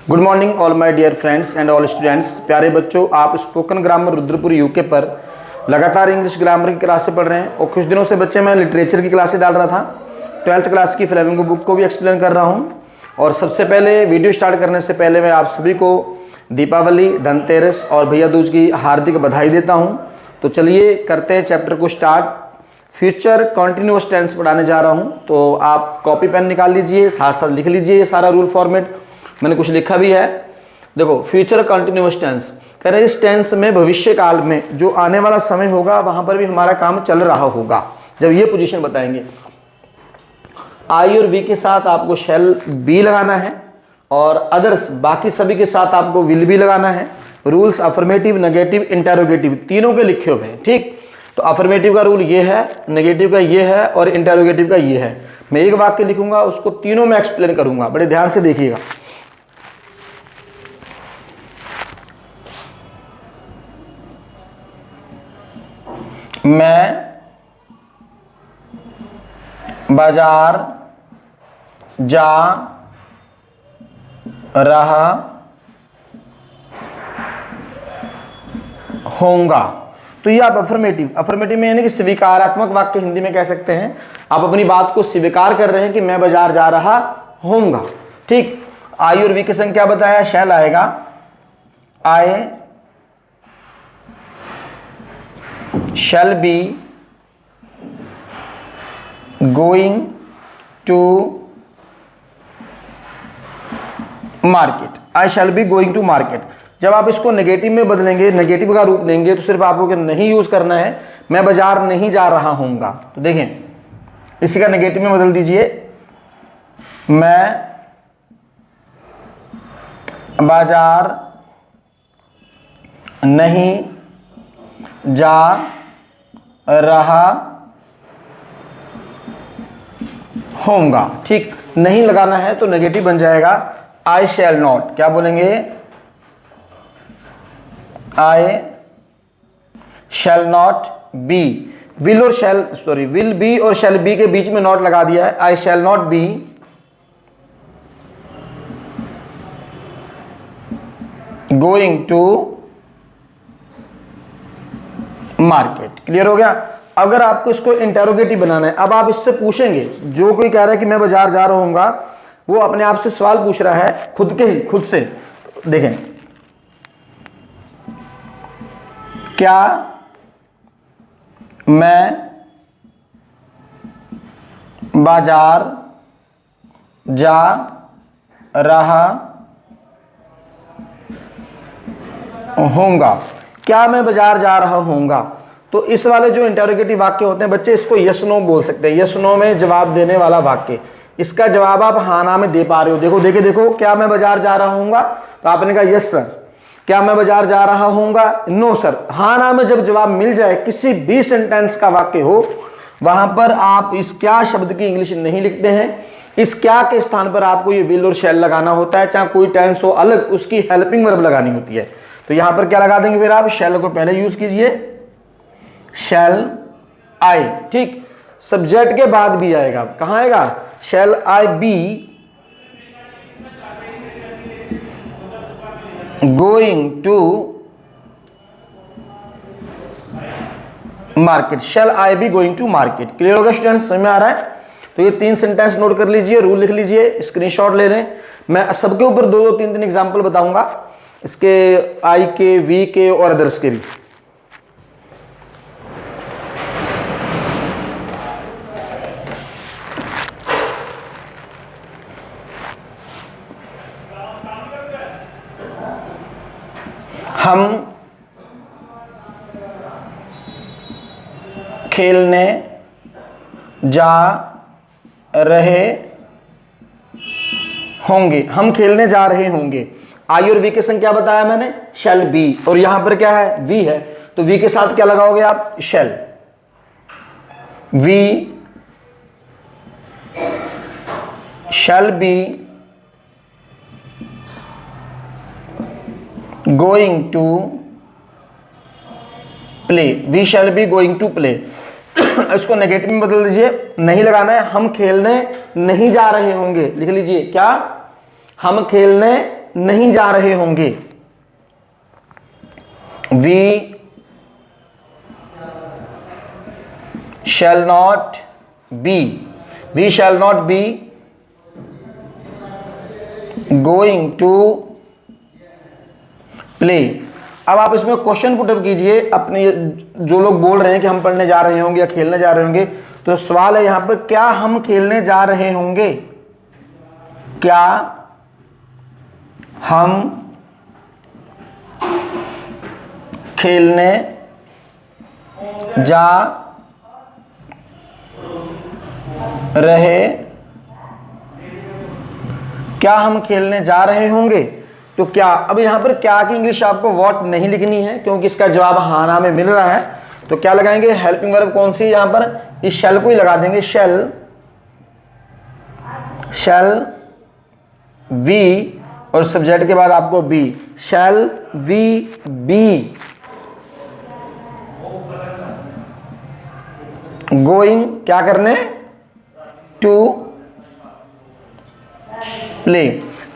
Good morning all my dear friends and all students. प्यारे बच्चों, आप स्पोकन ग्रामर रुद्रपुर यूके पर लगातार इंग्लिश ग्रामर की क्लासें पढ़ रहे हैं और कुछ दिनों से बच्चे मैं लिटरेचर की क्लासें डाल रहा था। 12th क्लास की फ्लेमिंगो बुक को भी एक्सप्लेन कर रहा हूं। और सबसे पहले वीडियो स्टार्ट करने से पहले मैं आप सभी को दीपावली, धनतेरस और भैया दूज की हार्दिक बधाई देता हूँ। तो चलिए करते हैं चैप्टर को स्टार्ट। फ्यूचर कॉन्टिन्यूअस टेंस पढ़ाने जा रहा हूँ, तो आप कॉपी पेन निकाल लीजिए, साथ साथ लिख लीजिए सारा रूल फॉर्मेट। मैंने कुछ लिखा भी है। देखो, फ्यूचर कंटिन्यूअस टेंस कह रहे हैं इस टेंस में भविष्य काल में जो आने वाला समय होगा वहां पर भी हमारा काम चल रहा होगा जब ये पोजीशन बताएंगे। आई और वी के साथ आपको शैल बी लगाना है और अदर्स बाकी सभी के साथ आपको विल बी लगाना है। रूल्स अफर्मेटिव, नेगेटिव, इंटेरोगेटिव तीनों के लिखे हुए हैं। ठीक, तो अफर्मेटिव का रूल ये है, नेगेटिव का ये है और इंटेरोगेटिव का ये है। मैं एक वाक्य लिखूंगा, उसको तीनों में एक्सप्लेन करूंगा, बड़े ध्यान से देखिएगा। मैं बाजार जा रहा होऊंगा। तो ये आप अफर्मेटिव में यानी कि स्वीकारात्मक वाक्य हिंदी में कह सकते हैं। आप अपनी बात को स्वीकार कर रहे हैं कि मैं बाजार जा रहा होऊंगा। ठीक, आई और वी के संग क्या बताया, शैल आएगा। आई shall be going to market। I shall be going to market। जब आप इसको नेगेटिव में बदलेंगे, नेगेटिव का रूप लेंगे, तो सिर्फ आपको नहीं यूज करना है मैं बाजार नहीं जा रहा हूंगा। तो देखें, इसी का नेगेटिव में बदल दीजिए, मैं बाजार नहीं जा रहा होऊंगा। ठीक, नहीं लगाना है तो नेगेटिव बन जाएगा आई शैल नॉट। क्या बोलेंगे, आई शैल नॉट बी। विल और शैल विल बी और शैल बी के बीच में नॉट लगा दिया है। I shall not be going to market. Clear हो गया। अगर आपको इसको इंटेरोगेटिव बनाना है, अब आप इससे पूछेंगे, जो कोई कह रहा है कि मैं बाजार जा रहा हूंगा, वो अपने आप से सवाल पूछ रहा है खुद से। देखें, क्या मैं बाजार जा रहा होऊंगा। क्या मैं बाजार जा रहा होऊंगा। तो इस वाले जो इंटेरोगेटिव वाक्य होते हैं बच्चे, इसको यस नो बोल सकते हैं। यस नो में जवाब देने वाला वाक्य, इसका जवाब आप हाँ ना में दे पा रहे हो। देखो, क्या मैं बाजार जा रहा होऊंगा, तो आपने कहा यस सर। क्या मैं बाजार जा रहा होऊंगा, नो सर। हाँ ना में जब जवाब मिल जाए, किसी भी सेंटेंस का वाक्य हो, वहां पर आप इस क्या शब्द की इंग्लिश नहीं लिखते हैं। इस क्या के स्थान पर आपको ये विल और शैल लगाना होता है। चाहे कोई टेंस हो अलग, उसकी हेल्पिंग वर्ब लगानी होती है। तो यहां पर क्या लगा देंगे, फिर आप शैल को पहले यूज कीजिए, शैल आई। ठीक, सब्जेक्ट के बाद भी आएगा। कहां आएगा, shall I be going to market. Shall I be going to market. Clear होगा स्टूडेंट्स, समझ में आ रहा है। तो ये 3 सेंटेंस नोट कर लीजिए, रूल लिख लीजिए, स्क्रीनशॉट ले लें। मैं सबके ऊपर 2-2, 3-3 एग्जाम्पल बताऊंगा, इसके आई के, वी के और अदर्स के भी। हम खेलने जा रहे होंगे। हम खेलने जा रहे होंगे। आई और वी के संग क्या बताया मैंने, शैल बी। और यहां पर क्या है, वी है, तो वी के साथ क्या लगाओगे आप, shall. We shall be going to play. We shall be going to play. इसको नेगेटिव में बदल दीजिए, नहीं लगाना है, हम खेलने नहीं जा रहे होंगे, लिख लीजिए क्या, हम खेलने नहीं जा रहे होंगे। We shall not be, we shall not be going to play। अब आप इसमें क्वेश्चन पुटअप कीजिए अपने, जो लोग बोल रहे हैं कि हम पढ़ने जा रहे होंगे या खेलने जा रहे होंगे, तो सवाल है यहां पर क्या हम खेलने जा रहे होंगे, क्या हम खेलने जा रहे, क्या हम खेलने जा रहे होंगे। तो क्या, अब यहां पर क्या की इंग्लिश आपको व्हाट नहीं लिखनी है क्योंकि इसका जवाब हाँ ना में मिल रहा है। तो क्या लगाएंगे, हेल्पिंग वर्ब कौन सी, यहां पर इस शैल को ही लगा देंगे, शैल, शैल वी और सब्जेक्ट के बाद आपको be, shall we be going, क्या करने, टू प्ले।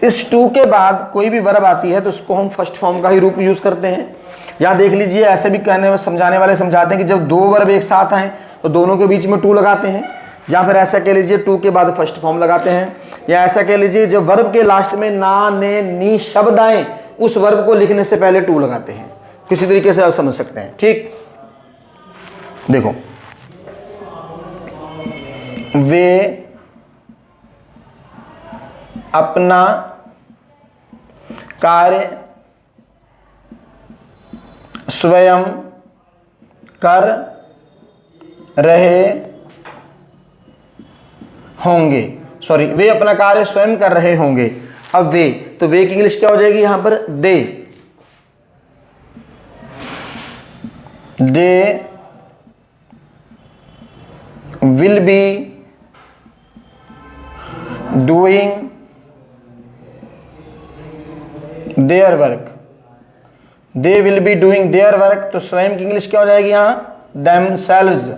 इस टू के बाद कोई भी वर्ब आती है तो उसको हम फर्स्ट फॉर्म का ही रूप यूज करते हैं। या देख लीजिए, ऐसे भी कहने समझाने वाले समझाते हैं कि जब दो वर्ब एक साथ आए तो दोनों के बीच में टू लगाते हैं, या फिर ऐसा कह लीजिए टू के बाद फर्स्ट फॉर्म लगाते हैं, या ऐसा कह लीजिए जब वर्ब के लास्ट में ना, ने, नी शब्द आए उस वर्ब को लिखने से पहले टू लगाते हैं। किसी तरीके से आप समझ सकते हैं। ठीक, देखो, वे अपना कार्य स्वयं कर रहे होंगे, सॉरी, वे अपना कार्य स्वयं कर रहे होंगे। अब वे, तो वे की इंग्लिश क्या हो जाएगी यहां पर, they will be doing their work, they will be doing their work. तो स्वयं की इंग्लिश क्या हो जाएगी यहां, themselves।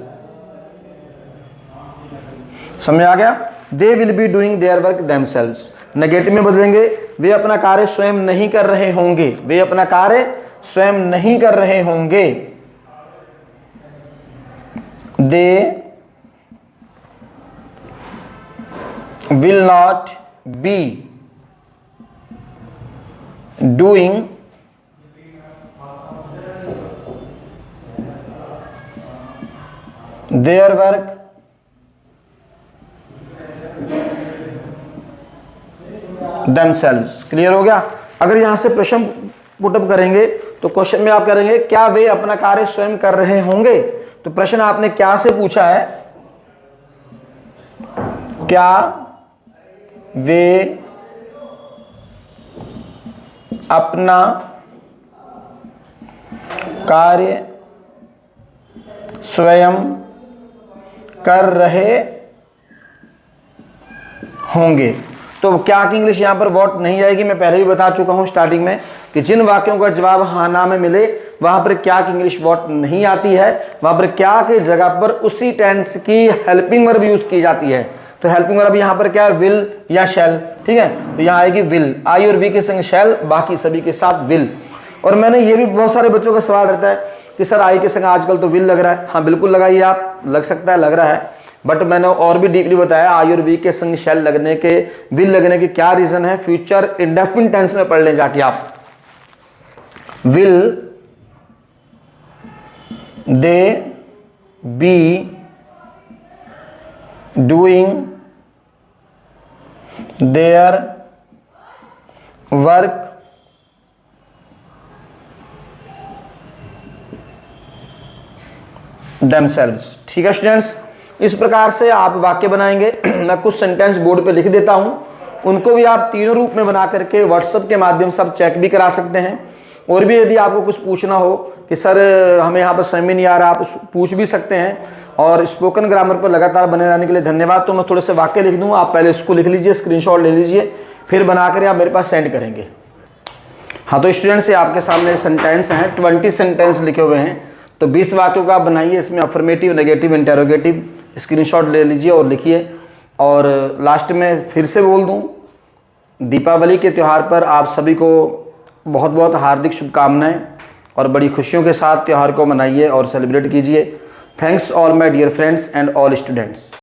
समझ आ गया, they will be doing their work themselves। Negative में बदलेंगे, वे अपना कार्य स्वयं नहीं कर रहे होंगे, वे अपना कार्य स्वयं नहीं कर रहे होंगे, दे will not be doing their work themselves। Clear हो गया। अगर यहां से प्रश्न पुटअप करेंगे तो क्वेश्चन में आप करेंगे क्या वे अपना कार्य स्वयं कर रहे होंगे। तो प्रश्न आपने क्या से पूछा है, क्या वे अपना कार्य स्वयं कर रहे होंगे। तो क्या की इंग्लिश यहां पर व्हाट नहीं आएगी। मैं पहले भी बता चुका हूं स्टार्टिंग में कि जिन वाक्यों का जवाब हाँ ना में मिले वहां पर क्या की इंग्लिश व्हाट नहीं आती है, वहां पर क्या के जगह पर उसी टेंस की हेल्पिंग वर्ब यूज की जाती है। तो हेल्पिंग वर्ब यहां पर क्या है, विल या शैल। ठीक है, तो यहां आएगी विल, आई और वी के संग शैल, बाकी सभी के साथ विल। और मैंने ये भी, बहुत सारे बच्चों का सवाल रहता है कि सर आई के संग आजकल तो विल लग रहा है। हाँ बिल्कुल लगाइए आप, लग सकता है, लग रहा है, बट मैंने और भी डीपली बताया आई और वी के संग शैल लगने के, विल लगने के क्या रीजन है। फ्यूचर इंडेफिनिट टेंस में पढ़ लें जाके आप, will they be doing their work themselves। ठीक है स्टूडेंट्स, इस प्रकार से आप वाक्य बनाएंगे। मैं कुछ सेंटेंस बोर्ड पे लिख देता हूं, उनको भी आप तीनों रूप में बना करके व्हाट्सएप के माध्यम से आप चेक भी करा सकते हैं। और भी यदि आपको कुछ पूछना हो कि सर हमें यहाँ पर समझ में नहीं आ रहा, आप पूछ भी सकते हैं। और स्पोकन ग्रामर पर लगातार बने रहने के लिए धन्यवाद। तो मैं थोड़े से वाक्य लिख दूंगा, आप पहले इसको लिख लीजिए, स्क्रीनशॉट ले लीजिए, फिर बनाकर आप मेरे पास सेंड करेंगे। हाँ तो स्टूडेंट्स से आपके सामने सेंटेंस हैं, 20 सेंटेंस लिखे हुए हैं। तो 20 वाक्यों का आप बनाइए, इसमें अफर्मेटिव, नेगेटिव, इंटेरोगेटिव स्क्रीनशॉट ले लीजिए और लिखिए। और लास्ट में फिर से बोल दूं दीपावली के त्यौहार पर आप सभी को बहुत बहुत हार्दिक शुभकामनाएं और बड़ी खुशियों के साथ त्यौहार को मनाइए और सेलिब्रेट कीजिए। Thanks all my dear friends and all students.